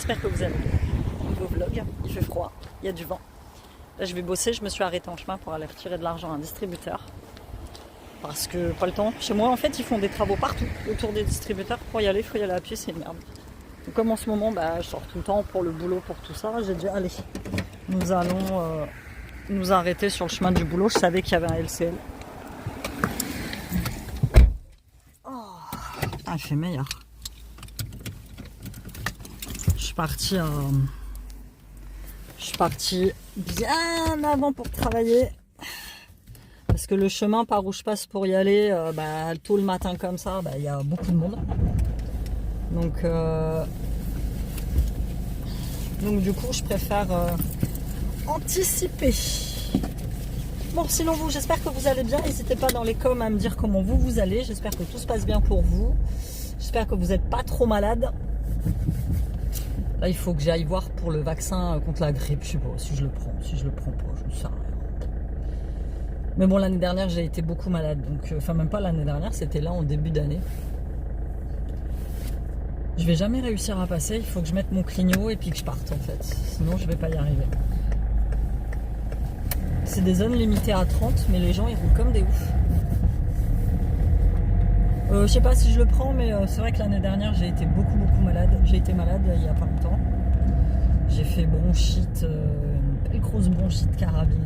j'espère que vous allez bien. Nouveau vlog, il fait froid, il y a du vent. Là je vais bosser, je me suis arrêtée en chemin pour aller retirer de l'argent à un distributeur. Parce que pas le temps. Chez moi en fait ils font des travaux partout autour des distributeurs. Pour y aller, il faut y aller à pied, c'est une merde. Donc, comme en ce moment je sors tout le temps pour le boulot, pour tout ça, j'ai dit allez, nous allons nous arrêter sur le chemin du boulot. Je savais qu'il y avait un LCL. Oh, il fait meilleur. Je suis partie bien avant pour travailler. Parce que le chemin par où je passe pour y aller, tôt le matin comme ça, il y a beaucoup de monde. Donc du coup, je préfère anticiper. Bon, sinon vous, j'espère que vous allez bien. N'hésitez pas dans les coms à me dire comment vous allez. J'espère que tout se passe bien pour vous. J'espère que vous n'êtes pas trop malade. Là, il faut que j'aille voir pour le vaccin contre la grippe. Je sais pas si je le prends, si je le prends pas, je ne sais rien. Mais bon, l'année dernière, j'ai été beaucoup malade. Donc, enfin, même pas l'année dernière, c'était là en début d'année. Je vais jamais réussir à passer. Il faut que je mette mon clignot et puis que je parte en fait. Sinon, je vais pas y arriver. C'est des zones limitées à 30, mais les gens ils roulent comme des oufs. Je sais pas si je le prends, mais c'est vrai que l'année dernière j'ai été beaucoup malade. J'ai été malade il y a pas longtemps. J'ai fait bronchite, une belle grosse bronchite carabinée.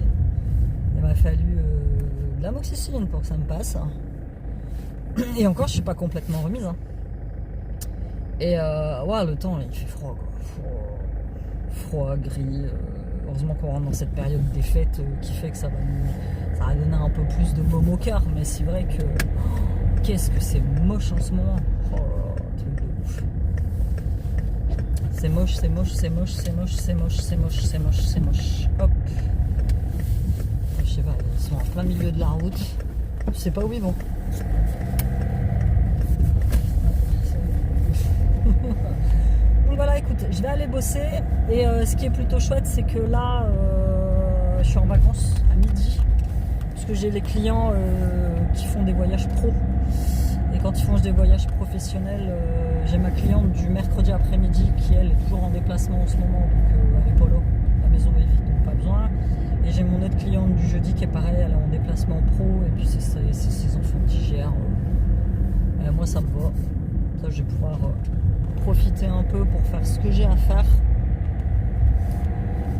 Il m'a fallu de l'amoxicilline pour que ça me passe. Et encore, je suis pas complètement remise. Hein. Et le temps il fait froid quoi. Froid, gris. Heureusement qu'on rentre dans cette période des fêtes qui fait que ça va donner un peu plus de baume au cœur. Mais c'est vrai que qu'est-ce que c'est moche en ce moment. Oh, truc de ouf. C'est moche, c'est moche, c'est moche, c'est moche, c'est moche, c'est moche, c'est moche, c'est moche. Hop. Je sais pas, ils sont en plein milieu de la route. Je sais pas où ils vont. Donc voilà, écoute, je vais aller bosser et ce qui est plutôt chouette, c'est que là, je suis en vacances à midi parce que j'ai les clients qui font des voyages pro et quand ils font des voyages professionnels, j'ai ma cliente du mercredi après-midi qui elle est toujours en déplacement en ce moment, donc elle est pas là, la maison est vide, donc pas besoin. Et j'ai mon autre cliente du jeudi qui est pareil, elle est en déplacement pro et puis c'est ses enfants qui gèrent. Moi ça me va, ça je vais pouvoir profiter un peu pour faire ce que j'ai à faire.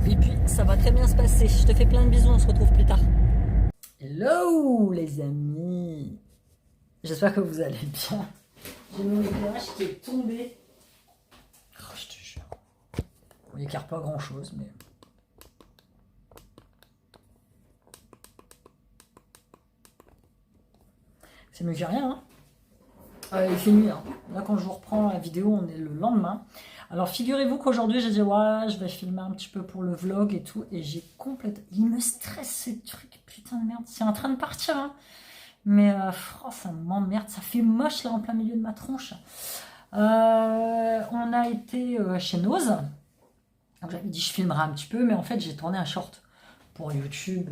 Et puis ça va très bien se passer. Je te fais plein de bisous, on se retrouve plus tard. Hello les amis. J'espère que vous allez bien. J'ai mon éclairage qui est tombé. Oh, je te jure. On n'écarte pas grand chose, mais... c'est mieux que rien, hein. Il fait nuit, hein. Là quand je vous reprends la vidéo, on est le lendemain. Alors figurez-vous qu'aujourd'hui j'ai dit ouais, je vais filmer un petit peu pour le vlog et tout, et j'ai complètement... il me stresse ces trucs, putain de merde, c'est en train de partir, hein. Mais ça m'emmerde, ça fait moche là en plein milieu de ma tronche. On a été chez Nose, donc j'avais dit je filmerai un petit peu, mais en fait j'ai tourné un short pour YouTube,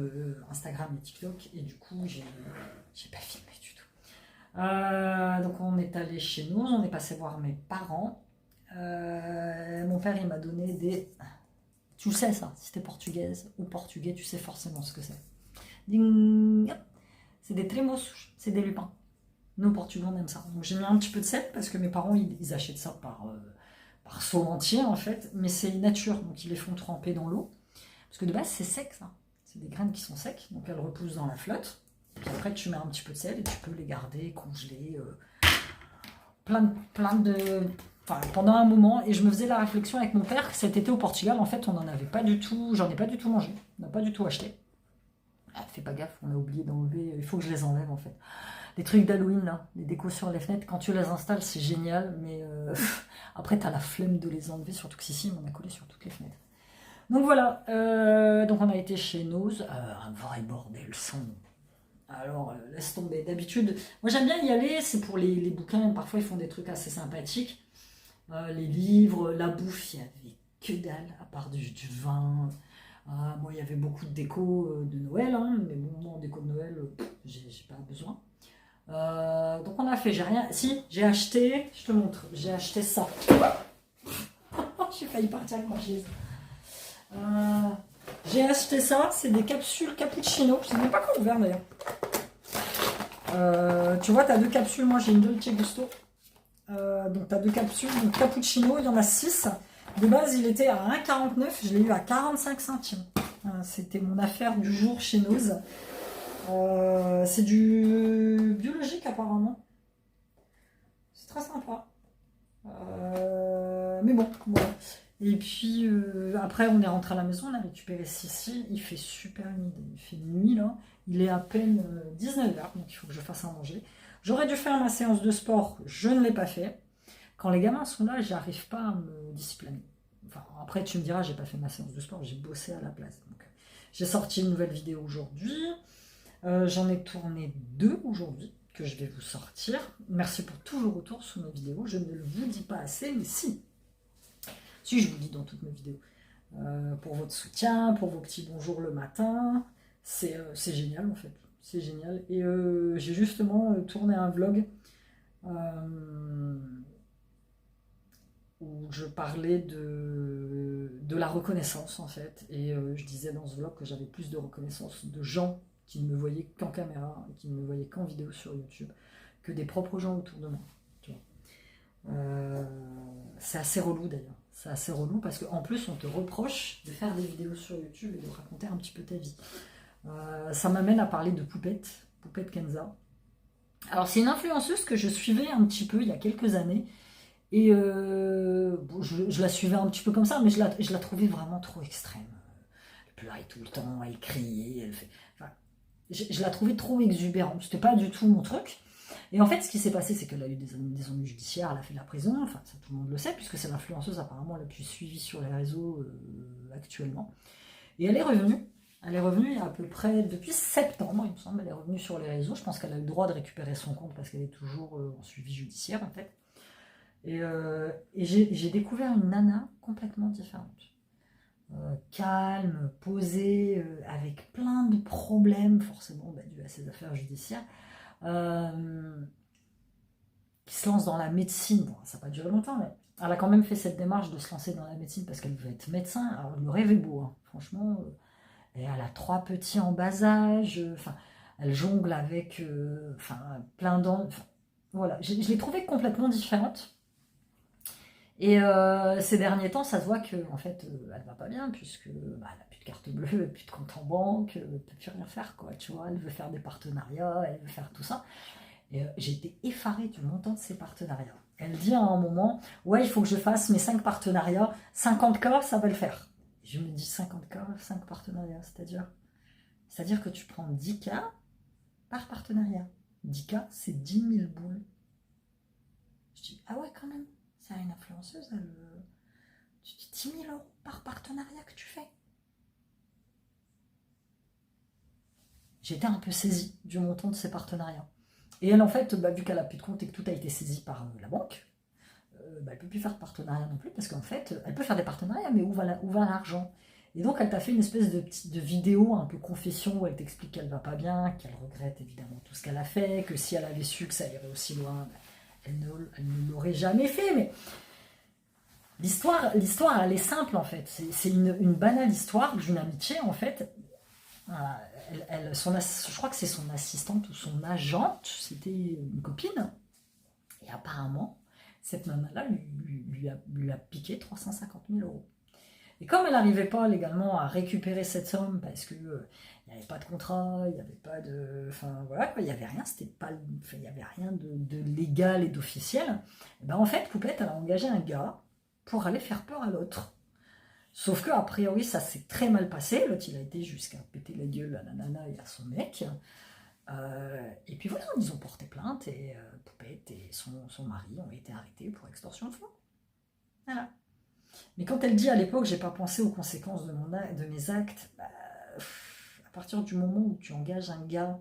Instagram et TikTok, et du coup j'ai pas filmé. Donc on est allé chez nous, on est passé voir mes parents. Mon père il m'a donné des... Tu le sais ça, si t'es portugaise ou portugais, tu sais forcément ce que c'est. Ding. C'est des trémos, c'est des lupins. Nous portugais on aime ça. Donc j'ai mis un petit peu de sel parce que mes parents ils achètent ça par seau entier en fait. Mais c'est nature, donc ils les font tremper dans l'eau. Parce que de base c'est sec ça. C'est des graines qui sont secs, donc elles repoussent dans la flotte. Puis après, tu mets un petit peu de sel et tu peux les garder, congeler, pendant un moment. Et je me faisais la réflexion avec mon père que cet été au Portugal, en fait, on n'en avait pas du tout, j'en ai pas du tout mangé, on n'a pas du tout acheté. Fais pas gaffe, on a oublié d'enlever, il faut que je les enlève en fait. Les trucs d'Halloween, là, les décos sur les fenêtres, quand tu les installes, c'est génial, mais après, tu as la flemme de les enlever, surtout que si, on a collé sur toutes les fenêtres. Donc voilà, donc on a été chez Nose, un vrai bordel sans... Alors, laisse tomber. D'habitude, moi j'aime bien y aller, c'est pour les bouquins, parfois ils font des trucs assez sympathiques. Les livres, la bouffe, il n'y avait que dalle, à part du vin. Moi, il y avait beaucoup de déco de Noël, hein, mais bon, moi, en déco de Noël, j'ai pas besoin. Donc on a fait, j'ai rien... Si, j'ai acheté, je te montre, j'ai acheté ça. j'ai failli partir avec ma chaise. J'ai acheté ça, c'est des capsules cappuccino. Je ne sais même pas comment ouvert d'ailleurs. Tu vois, tu as 2 capsules. Moi, j'ai une Dolce Gusto. Donc, tu as 2 capsules. Donc, cappuccino, il y en a 6. De base, il était à 1,49. Je l'ai eu à 45 centimes. C'était mon affaire du jour chez Nose. C'est du biologique, apparemment. C'est très sympa. Mais bon, voilà. Et puis, après, on est rentré à la maison. On a récupéré Sissi. Il fait super humide. Il fait nuit, là. Il est à peine 19h, donc il faut que je fasse à manger. J'aurais dû faire ma séance de sport, je ne l'ai pas fait. Quand les gamins sont là, j'arrive pas à me discipliner. Enfin, après, tu me diras, j'ai pas fait ma séance de sport, j'ai bossé à la place. Donc, j'ai sorti une nouvelle vidéo aujourd'hui. J'en ai tourné 2 aujourd'hui, que je vais vous sortir. Merci pour tous vos retours sous mes vidéos. Je ne le vous dis pas assez, mais si. Si, je vous dis dans toutes mes vidéos. Pour votre soutien, pour vos petits bonjours le matin. C'est génial en fait, c'est génial. Et j'ai justement tourné un vlog où je parlais de la reconnaissance en fait. Et je disais dans ce vlog que j'avais plus de reconnaissance de gens qui ne me voyaient qu'en caméra, qui ne me voyaient qu'en vidéo sur YouTube, que des propres gens autour de moi. Tu vois. C'est assez relou d'ailleurs. C'est assez relou parce qu'en plus on te reproche de faire des vidéos sur YouTube et de raconter un petit peu ta vie. Ça m'amène à parler de Poupette Kenza. Alors c'est une influenceuse que je suivais un petit peu il y a quelques années et bon, je la suivais un petit peu comme ça, mais je la trouvais vraiment trop extrême. Elle pleurait tout le temps, elle criait, enfin, je la trouvais trop exubérante, c'était pas du tout mon truc. Et en fait ce qui s'est passé c'est qu'elle a eu des ennuis judiciaires, elle a fait de la prison, enfin ça tout le monde le sait puisque c'est l'influenceuse apparemment la plus suivie sur les réseaux actuellement. Et elle est revenue. Elle est revenue il y a à peu près depuis septembre, il me semble. Elle est revenue sur les réseaux. Je pense qu'elle a eu le droit de récupérer son compte parce qu'elle est toujours en suivi judiciaire en fait. Et j'ai découvert une nana complètement différente. Calme, posée, avec plein de problèmes, forcément dû à ses affaires judiciaires. Qui se lance dans la médecine. Bon, ça n'a pas duré longtemps, mais elle a quand même fait cette démarche de se lancer dans la médecine parce qu'elle veut être médecin. Alors le rêve est beau, hein. Franchement. Et elle a 3 petits en bas âge, elle jongle avec plein d'ans. Voilà, je l'ai trouvée complètement différente. Et ces derniers temps, ça se voit qu'elle en fait, elle va pas bien, puisque elle n'a plus de carte bleue, elle n'a plus de compte en banque, elle ne peut plus rien faire, quoi. Tu vois, elle veut faire des partenariats, elle veut faire tout ça. Et j'ai été effarée du montant de ces partenariats. Elle dit à un moment, ouais, il faut que je fasse mes 5 partenariats, 50K, ça va le faire. Je me dis 50K, 5 partenariats, c'est-à-dire que tu prends 10K par partenariat. 10K, c'est 10 000 boules. Je dis, ah ouais, quand même, c'est une influenceuse, tu dis 10 000 euros par partenariat que tu fais. J'étais un peu saisie du montant de ces partenariats. Et elle, en fait, vu qu'elle n'a plus de compte et que tout a été saisi par la banque, elle ne peut plus faire de partenariat non plus, parce qu'en fait, elle peut faire des partenariats, mais où va l'argent? Et donc, elle t'a fait une espèce de vidéo, un peu confession, où elle t'explique qu'elle va pas bien, qu'elle regrette évidemment tout ce qu'elle a fait, que si elle avait su que ça irait aussi loin, elle ne l'aurait jamais fait. Mais l'histoire, elle est simple, en fait. C'est une banale histoire d'une amitié, en fait. Je crois que c'est son assistante ou son agente, c'était une copine. Et apparemment, cette nana-là lui a piqué 350 000 euros. Et comme elle n'arrivait pas légalement à récupérer cette somme, parce qu'il n'y avait pas de contrat, il n'y avait pas de... Enfin voilà, il n'y avait rien, il n'y avait rien de légal et d'officiel, et ben en fait, Poupette, elle a engagé un gars pour aller faire peur à l'autre. Sauf que, a priori, ça s'est très mal passé. L'autre, il a été jusqu'à péter la gueule à la nana et à son mec. Et puis voilà, ils ont porté plainte et Poupette et son mari ont été arrêtés pour extorsion de fonds. Voilà. Mais quand elle dit à l'époque, j'ai pas pensé aux conséquences de mes actes, à partir du moment où tu engages un gars,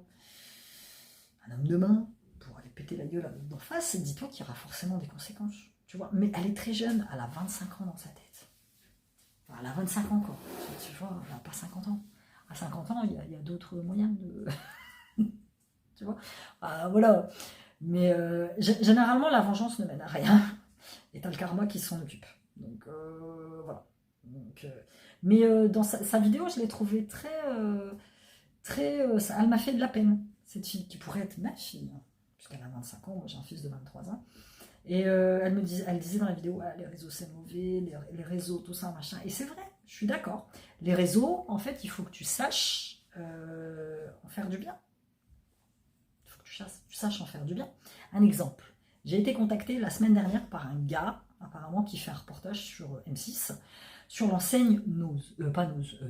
un homme de main, pour aller péter la gueule à l'autre d'en face, dis-toi qu'il y aura forcément des conséquences. Tu vois. Mais elle est très jeune, elle a 25 ans dans sa tête. Enfin, elle a 25 ans, quoi. Tu vois, elle n'a pas 50 ans. À 50 ans, il y a d'autres moyens de... tu vois, voilà. Mais généralement, la vengeance ne mène à rien. Et t'as le karma qui s'en occupe. Donc voilà. Donc, mais dans sa vidéo, je l'ai trouvée elle m'a fait de la peine, cette fille, qui pourrait être ma fille, hein, puisqu'elle a 25 ans, moi j'ai un fils de 23 ans. Et elle disait dans la vidéo, ah, les réseaux c'est mauvais, les réseaux, tout ça, machin. Et c'est vrai, je suis d'accord. Les réseaux, en fait, il faut que tu saches en faire du bien. Il faut que tu saches en faire du bien. Un exemple, j'ai été contactée la semaine dernière par un gars, apparemment, qui fait un reportage sur M6, sur l'enseigne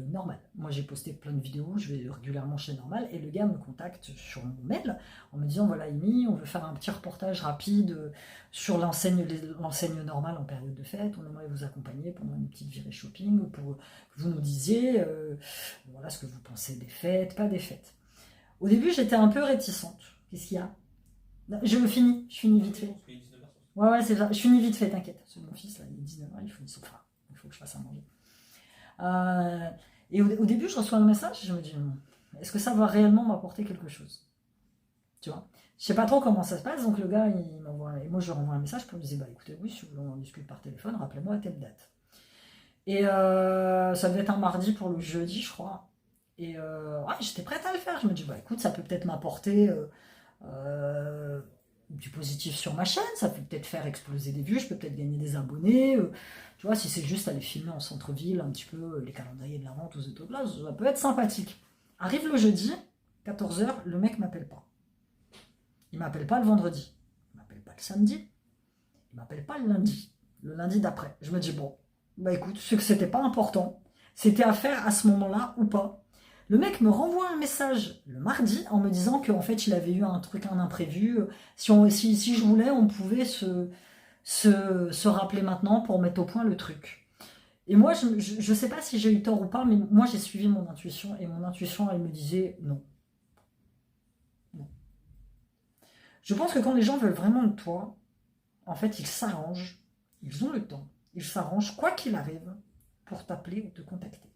Normal. Moi j'ai posté plein de vidéos, je vais régulièrement chez Normal, et le gars me contacte sur mon mail en me disant, voilà Amy, on veut faire un petit reportage rapide sur l'enseigne Normal en période de fête, on aimerait vous accompagner pendant une petite virée shopping pour que vous nous disiez voilà ce que vous pensez des fêtes, pas des fêtes. Au début j'étais un peu réticente. Qu'est-ce qu'il y a? Je finis vite fait. Ouais, c'est ça, je finis vite fait, t'inquiète. C'est mon fils, là, il est 19h, il faut que je fasse à manger. Et au début, je reçois un message, je me dis, est-ce que ça va réellement m'apporter quelque chose? Tu vois, je sais pas trop comment ça se passe, donc le gars, il m'envoie, et moi je lui renvoie un message pour lui dire, bah écoutez, oui, si vous voulez en discuter par téléphone, rappelez-moi à telle date. Et ça devait être un mardi pour le jeudi, je crois. Et ouais, j'étais prête à le faire. Je me dis, bah écoute, ça peut peut-être m'apporter du positif sur ma chaîne, ça peut peut-être faire exploser des vues, je peux peut-être gagner des abonnés. Tu vois, si c'est juste aller filmer en centre-ville, un petit peu les calendriers de la vente aux autoplaces, ça peut être sympathique. Arrive le jeudi, 14h, le mec m'appelle pas. Il m'appelle pas le vendredi, il m'appelle pas le samedi, il m'appelle pas le lundi d'après. Je me dis, bon, bah écoute, c'est que c'était pas important, c'était à faire à ce moment-là ou pas. Le mec me renvoie un message le mardi en me disant qu'en fait il avait eu un imprévu. Si je voulais, on pouvait se rappeler maintenant pour mettre au point le truc. Et moi, je sais pas si j'ai eu tort ou pas, mais moi j'ai suivi mon intuition, et mon intuition, elle me disait non. Non. Je pense que quand les gens veulent vraiment de toi, en fait ils s'arrangent, ils ont le temps, ils s'arrangent quoi qu'il arrive pour t'appeler ou te contacter.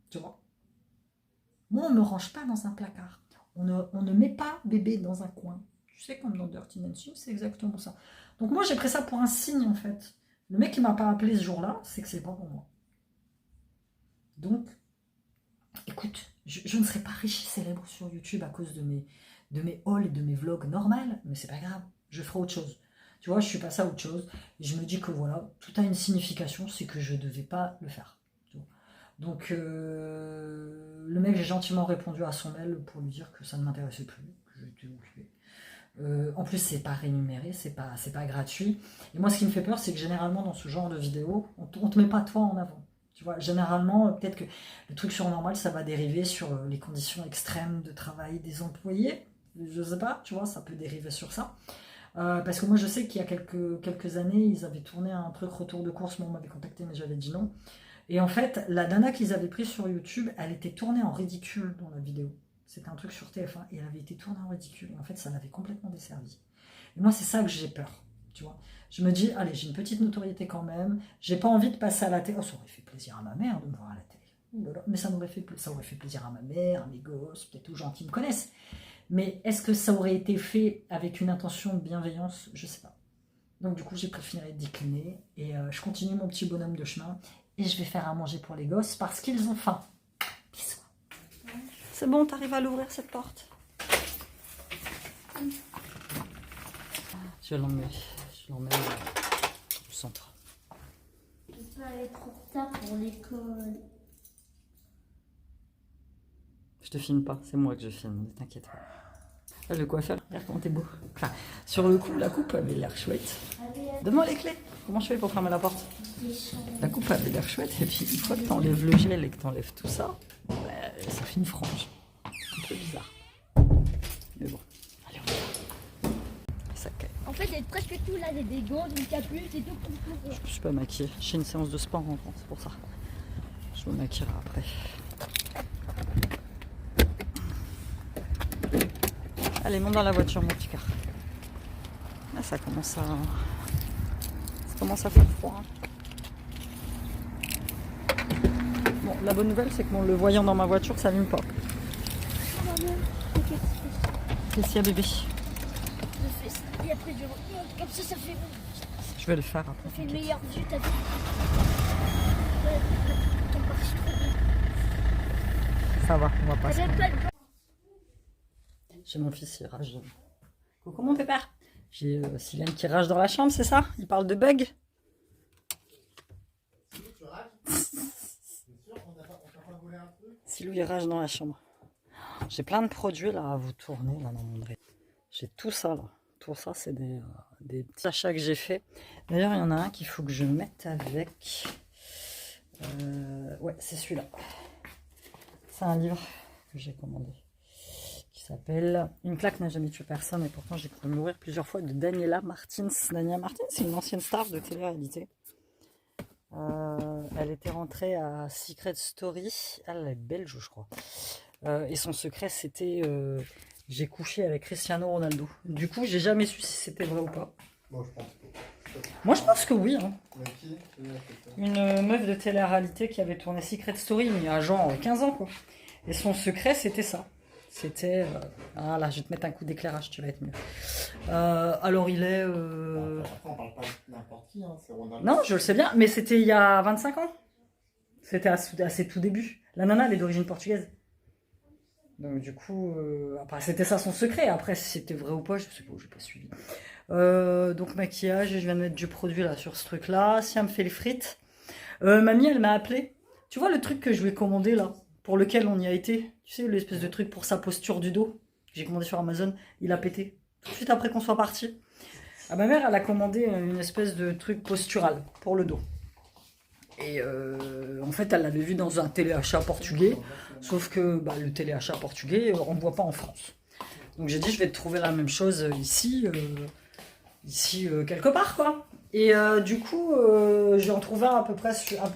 Tu vois? Moi, on ne me range pas dans un placard. On ne met pas bébé dans un coin. Tu sais, comme dans Dirty Dancing, c'est exactement ça. Donc moi, j'ai pris ça pour un signe, en fait. Le mec qui m'a pas appelé ce jour-là, c'est que c'est pas pour moi. Donc, écoute, je ne serai pas riche et célèbre sur YouTube à cause de mes hauls et de mes vlogs normales, mais c'est pas grave, je ferai autre chose. Tu vois, je suis passée à autre chose. Et je me dis que voilà, tout a une signification, c'est que je ne devais pas le faire. Donc, le mec, j'ai gentiment répondu à son mail pour lui dire que ça ne m'intéressait plus, que j'étais occupé. En plus, c'est pas rémunéré, c'est pas gratuit. Et moi, ce qui me fait peur, c'est que généralement, dans ce genre de vidéo, on te met pas toi en avant. Tu vois, généralement, peut-être que le truc sur Normal, ça va dériver sur les conditions extrêmes de travail des employés. Je sais pas, tu vois, ça peut dériver sur ça. Parce que moi, je sais qu'il y a quelques années, ils avaient tourné un truc retour de course. Moi, on m'avait contacté, mais j'avais dit non. Et en fait, la nana qu'ils avaient prise sur YouTube, elle était tournée en ridicule dans la vidéo. C'était un truc sur TF1 et elle avait été tournée en ridicule. Et en fait, ça l'avait complètement desservie. Et moi, c'est ça que j'ai peur, tu vois. Je me dis, allez, j'ai une petite notoriété quand même. J'ai pas envie de passer à la télé. Oh, ça aurait fait plaisir à ma mère de me voir à la télé. Mais ça aurait fait plaisir à ma mère, à mes gosses, peut-être aux gens qui me connaissent. Mais est-ce que ça aurait été fait avec une intention de bienveillance? Je sais pas. Donc du coup, j'ai préféré décliner. Et je continue mon petit bonhomme de chemin. Et je vais faire à manger pour les gosses parce qu'ils ont faim. Bisous. C'est bon, t'arrives à l'ouvrir cette porte? Je l'emmène au centre. Je peux aller trop tard pour l'école. Je te filme pas, c'est moi que je filme, ne t'inquiète pas. Là, le coiffeur, regarde comment t'es beau. Enfin, sur le coup, la coupe avait l'air chouette. Donne-moi les clés. Comment je fais pour fermer la porte? La coupe avait l'air chouette, et puis une fois que t'enlèves le gel et que t'enlèves tout ça, ça fait une frange. Un peu bizarre. Mais bon, allez, on va. Ça caille. En fait, il y a presque tout là, des gants, une capuche et tout. Je suis pas maquillée. J'ai une séance de sport en France, c'est pour ça. Je me maquillerai après. Allez, monte dans la voiture, mon petit cœur. Là, ça commence à faire froid. Bon, la bonne nouvelle, c'est que le voyant dans ma voiture, ça n'allume pas. Qu'est-ce qu'il y a, bébé? Je fais ça et après je remonte, comme ça fait... Je vais le faire Ça après. fait une meilleure vue, t'as vu? Ouais, ton parti trop bien. Ça va, on va pas. T'as même pas de J'ai mon fils, il rage. Coucou mon pépère. J'ai Sylvain qui rage dans la chambre, c'est ça? Il parle de bug. Silou il rage dans la chambre. J'ai plein de produits là à vous tourner là dans mon dré. J'ai tout ça là. Tout ça c'est des petits achats que j'ai fait. D'ailleurs il y en a un qu'il faut que je mette avec. Ouais c'est celui-là. C'est un livre que j'ai commandé. Qui s'appelle Une claque n'a jamais tué personne et pourtant j'ai pu mourir plusieurs fois de Daniela Martins. Daniela Martins c'est une ancienne star de télé-réalité. Elle était rentrée à Secret Story. Elle est belge, je crois. Et son secret, c'était j'ai couché avec Cristiano Ronaldo. Du coup, j'ai jamais su si c'était vrai ou pas. Moi, je pense que oui. Hein. Une meuf de télé-réalité qui avait tourné Secret Story, mais il y a genre 15 ans, quoi. Et son secret, c'était ça. C'était... Ah là, je vais te mettre un coup d'éclairage, tu vas être mieux. Alors, il est... On parle pas de n'importe qui, hein, c'est Ronaldo. Non, je le sais bien, mais c'était il y a 25 ans. C'était à ses tout débuts. La nana, elle est d'origine portugaise. Donc du coup, après, c'était ça son secret. Après, si c'était vrai ou pas, je sais pas, j'ai pas suivi. Donc maquillage, je viens de mettre du produit là sur ce truc-là. Si elle me fait les frites. Mamie, elle m'a appelé. Tu vois le truc que je lui ai commandé là, pour lequel on y a été. Tu sais, l'espèce de truc pour sa posture du dos. J'ai commandé sur Amazon. Il a pété. Tout de suite après qu'on soit parti. Ah, ma mère, elle a commandé une espèce de truc postural pour le dos. Et en fait, elle l'avait vu dans un téléachat portugais. Sauf que le téléachat portugais, on ne voit pas en France. Donc j'ai dit, je vais te trouver la même chose ici, quelque part, quoi. Et du coup, j'en trouvais un à peu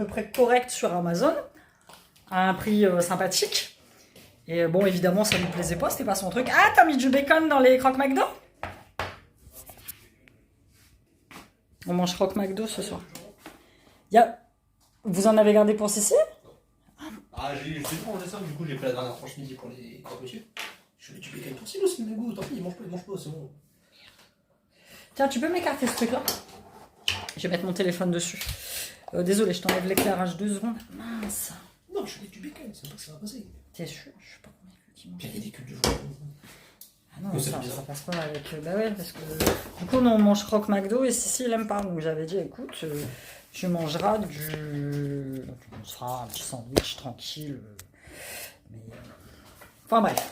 près correct sur Amazon, à un prix sympathique. Et bon, évidemment, ça ne lui plaisait pas, c'était pas son truc. Ah, t'as mis du bacon dans les croque McDo? On mange croque McDo ce soir. Vous en avez gardé pour Cécile? Ah, j'ai mangé ça, du coup j'ai fait la dernière tranche midi pour les croque-monsieur. Je vais tuer quelqu'un aussi, c'est le goût, tant pis, il mange pas, c'est bon. Tiens, tu peux m'écarter ce truc-là? Je vais mettre mon téléphone dessus. Désolé, je t'enlève l'éclairage 2 secondes. Mince. Non, je fais du bacon, c'est pas que ça va passer. T'es sûr? Je suis pas convaincu. Puis il y a des culs de jour. Ah non, ça passe pas avec... Bah ouais, parce que... Du coup, on mange croque McDo et Cécile aime pas. Donc j'avais dit, écoute, tu mangeras du... On se fera un petit sandwich tranquille. Mais... Enfin bref.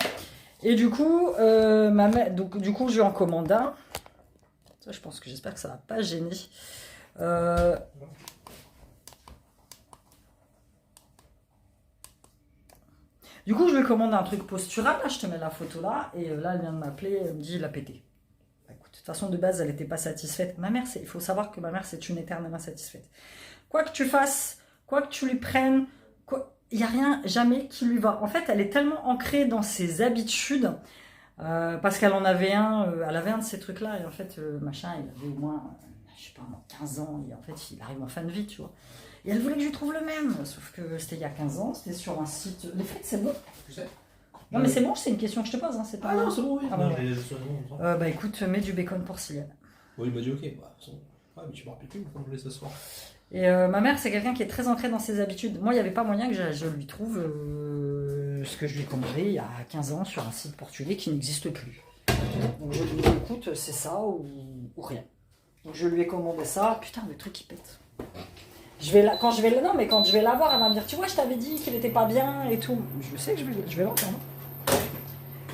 Et du coup, ma mère... Donc, du coup, je lui en commande un. Ça, je pense que j'espère que ça va pas gêner. Du coup, je lui commande un truc postural. Là, je te mets la photo là. Et là, elle vient de m'appeler. Elle me dit, il a pété. Bah, écoute, de toute façon, de base, elle n'était pas satisfaite. Ma mère, il faut savoir que ma mère, c'est une éternelle insatisfaite. Quoi que tu fasses, quoi que tu lui prennes, il n'y a rien, jamais qui lui va. En fait, elle est tellement ancrée dans ses habitudes. Parce qu'elle en avait elle avait un de ces trucs-là. Et en fait, machin, il avait au moins, je sais pas, 15 ans. Et en fait, il arrive en fin de vie, tu vois. Et elle voulait que je lui trouve le même, sauf que c'était il y a 15 ans, c'était sur un site... Les frites, c'est bon? Tu sais? Non mais c'est bon, c'est une question que je te pose, hein, c'est pas... Ah non, c'est bon, oui. Ah, Non, bon, j'ai bon. bah écoute, mets du bacon pour Céline. Oui, il m'a dit ok, bah, ouais, mais tu me rappelles plus quand je voulais s'asseoir. Et ma mère, c'est quelqu'un qui est très ancré dans ses habitudes. Moi, il n'y avait pas moyen que je lui trouve ce que je lui ai commandé il y a 15 ans sur un site portugais qui n'existe plus. Donc je lui ai dit, écoute, c'est ça ou rien. Donc je lui ai commandé ça, putain, le truc qui pète. Quand je vais la voir, elle va me dire, tu vois, je t'avais dit qu'il était pas bien et tout. Je sais que je vais l'entendre.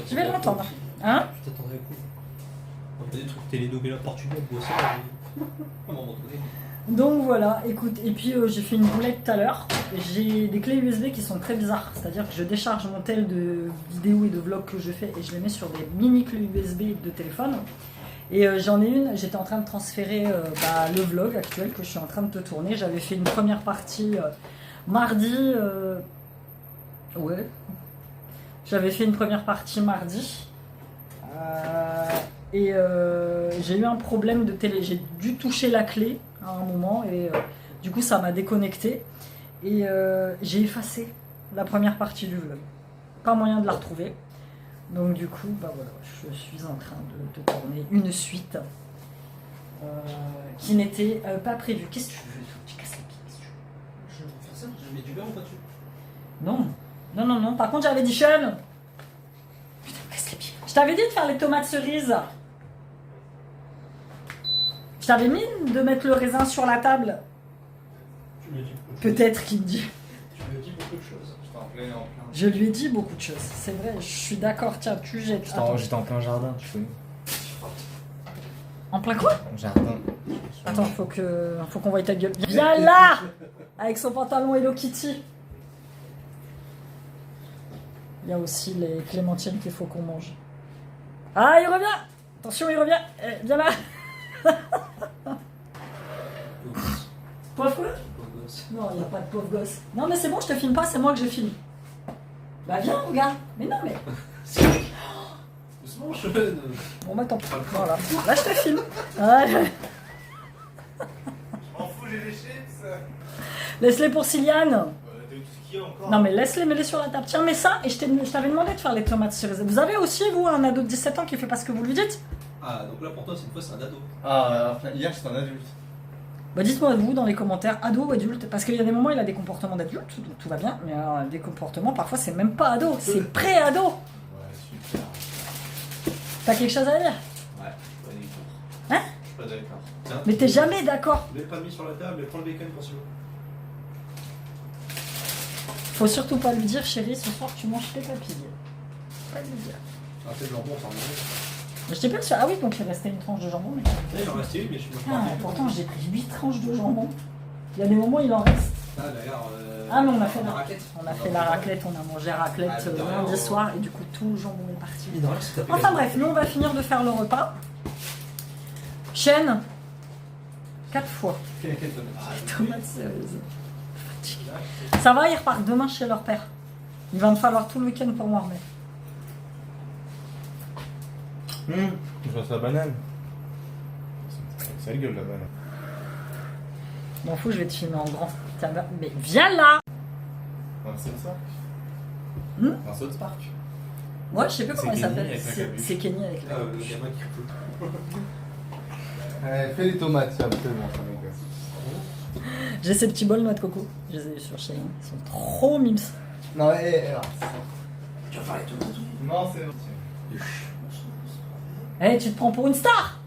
Je vais l'entendre. Hein? Je t'attendrai à coup. On fait des trucs télénovelas portugais, moi aussi, à un moment donné. Donc voilà, écoute, et puis j'ai fait une boulette tout à l'heure. J'ai des clés USB qui sont très bizarres. C'est-à-dire que je décharge mon tel de vidéos et de vlogs que je fais et je les mets sur des mini clés USB de téléphone. Et j'en ai une, j'étais en train de transférer le vlog actuel que je suis en train de te tourner. J'avais fait une première partie mardi. Ouais. J'avais fait une première partie mardi. Et j'ai eu un problème de télé. J'ai dû toucher la clé à un moment et du coup ça m'a déconnecté. Et j'ai effacé la première partie du vlog. Pas moyen de la retrouver. Donc du coup, bah voilà, je suis en train de tourner une suite. qui n'était pas prévu. Qu'est-ce que tu veux? Tu casses les pieds. Qu'est-ce que tu veux? Je vais faire ça, je mets du beurre ou pas dessus? Non. Non, non, non. Par contre, j'avais dit Sean. Putain, casse les pieds. Je t'avais dit de faire les tomates cerises. Je t'avais mis de mettre le raisin sur la table. Tu me dis beaucoup de choses. Peut-être qu'il me dit. Tu me dis beaucoup de choses. Je lui ai dit beaucoup de choses. C'est vrai, je suis d'accord. Tiens, tu jettes. Attends. J'étais en plein jardin, tu connais. En plein quoi? Jardin. Attends, faut qu'on voie ta gueule. Viens là! Avec son pantalon Hello Kitty. Il y a aussi les clémentines qu'il faut qu'on mange. Ah, il revient! Attention, il revient! Viens là! Pauvre quoi? Non, il n'y a pas de pauvre gosse. Non, mais c'est bon, je te filme pas, c'est moi que je filme. Bah viens, regarde. Mais non, mais... Doucement, je... Bon, bah tant pis. Voilà. Là, je te filme. Ouais. M'en fous, j'ai les chips. Laisse-les pour Siliane. De tout ce qu'il y a encore. Non, mais laisse-les, mets-les sur la table. Tiens, mets ça, et je t'avais demandé de faire les tomates cerises. Vous avez aussi, vous, un ado de 17 ans qui fait pas ce que vous lui dites? Ah, donc là pour toi, cette fois, c'est un ado. Ah, enfin, hier, j'étais un adulte. Bah dites-moi vous dans les commentaires, ado ou adulte, parce qu'il y a des moments il a des comportements d'adulte, donc tout va bien, mais alors, des comportements parfois c'est même pas ado, c'est pré-ado. Ouais, super. T'as quelque chose à dire? Ouais, je suis pas d'accord. Hein? Je suis pas d'accord. Tiens, Mais t'es jamais d'accord. Je l'ai pas mis sur la table, et prends le bacon pour celui-là. Faut surtout pas lui dire chérie ce soir tu manges tes papilles. Pas lui dire. Ah, c'est le jambon, ça en Mais j'étais pas sûre, ah oui donc il restait une tranche de jambon. Mais... il en restait une, mais je suis Ah, pourtant j'ai pris 8 tranches de jambon. Il y a des moments il en reste. Ah, d'ailleurs. Ah mais on a fait la raclette. On a fait la raclette, on a mangé raclette Ah, putain, lundi oh. soir et du coup tout le jambon est parti. Mais non, là, c'est tapé Enfin la- bref, nous on va finir de faire le repas. Chaîne 4 fois. Quelle tomate? Ah, Tomates cerises. Ça va, ils repartent demain chez leur père. Il va me falloir tout le week-end pour m'en remettre. Je vois la banane. Ça gueule la banane. M'en fous, je vais te filmer en grand. Tiens, mais viens là! Un South Park. Un South Park. Moi, je sais plus comment il C'est Kenny s'appelle. avec la capuche. C'est Kenny avec la Ah, le capuche. gamin qui fout. Fais les tomates, tiens, absolument, ça m'intéresse. J'ai ces petits bols noix de coco. Je les ai eu sur Shein. Ils sont trop mimes. Non, alors. Tu vas faire les tomates, oui. Non, c'est bon. Eh, tu te prends pour une star!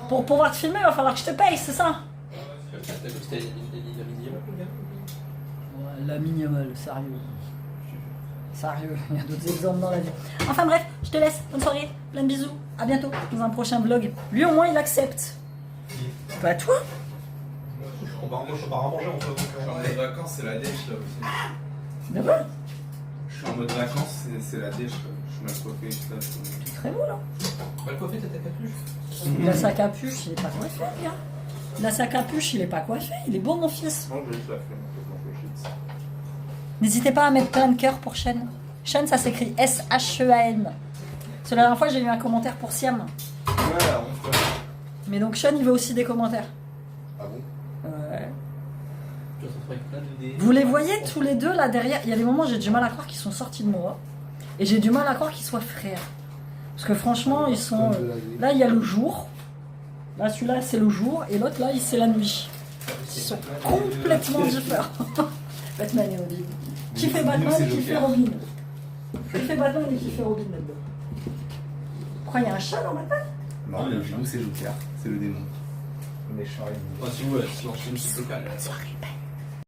Pour pouvoir te filmer, il va falloir que je te paye, c'est ça? T'as vu que c'était la minimale, le gars? Ouais, la minimale, sérieux. Sérieux, il y a d'autres exemples dans la vie. Enfin bref, je te laisse. Bonne soirée, plein de bisous. À bientôt dans un prochain vlog. Lui au moins il accepte. Pas toi? On va en manger, on Je suis en mode vacances, c'est la dèche là aussi. De quoi? Je suis en mode vacances, c'est la dèche là. Je suis mal coiffé, tout ça. Tu es très beau là. Va le coiffer, t'as ta capuche. Il a sa capuche, il est pas coiffé, le gars. Il a sa capuche, il est pas coiffé. Il est beau mon fils. Non, je vais juste la flemme, je mange le chips. N'hésitez pas à mettre plein de cœurs pour Sean. Sean, ça s'écrit S-H-E-A-N. C'est la dernière fois j'ai eu un commentaire pour Siam. Ouais, on fait. Mais donc Sean il veut aussi des commentaires. Ah bon? Ouais. Tu vas te retrouver avec plein de dés. Vous les voyez tous les deux là derrière? Il y a des moments où j'ai du mal à croire qu'ils sont sortis de moi. Et j'ai du mal à croire qu'ils soient frères. Parce que franchement, ils sont. Là, il y a le jour. Là, celui-là, c'est le jour. Et l'autre, là, c'est la nuit. Ils sont complètement différents. Batman et Robin. Qui fait Batman et qui fait Robin? Qui fait Batman et qui fait Robin là-dedans? Pourquoi il y a un chat dans Batman? Non, le genou c'est Joker, c'est le démon. Méchant et Ah, si, ouais, si on filme, c'est local. Soirée belle.